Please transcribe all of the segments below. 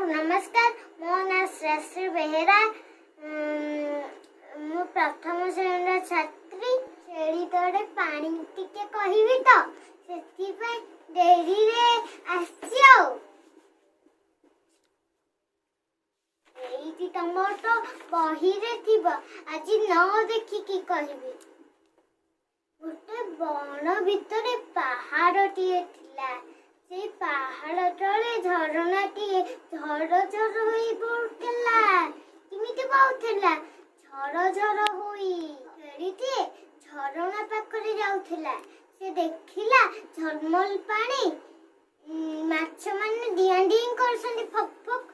नमस्कार मो ना श्रेयश्री बेहेरा मु प्रथम श्रेणी छात्री छेड़ी तोड़े पानी टिके कहबी तो सेति पे डेरी रे आसियो एइति तमर तो बही रे थिबो आज न देखि की कहबी गोटे बण भितरे पहाड़ टिए थिला से पहाड़ तले झरना टिए झर झर होई पड़ुला किमिति बहुथला झर झर होई फेरीते झरना पाखरे जाउथला से देखिला झरमल पानी माछ माने डियां डियां करसनी फक फक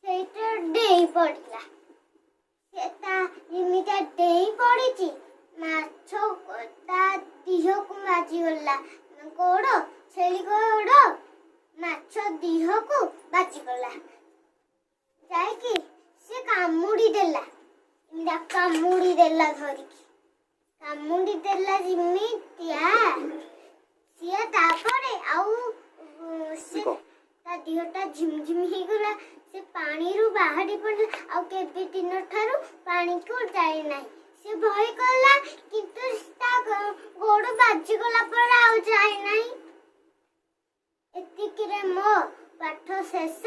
सेटा डेई पड़िला सेता इमिता डेई पड़िची माछ ता दिह को बाजी गला गोड़ छेली गोड़ माछ दिह को बाजी गला जाय कि से कामुडी देला इमिता कामुडी देला धरिकी कामुडी देला जिमितिया सिया तापरे आउ से ता दिहटा झिमझिम ही गला से पानी रु बाहरी पड़ला आउ केबे दिन ठारू पानी को जाय नाही से भय कला किंतु ता गोड़ बाजी गला पर आउ जाय नाही एतिकिरे मो पाठ शेष।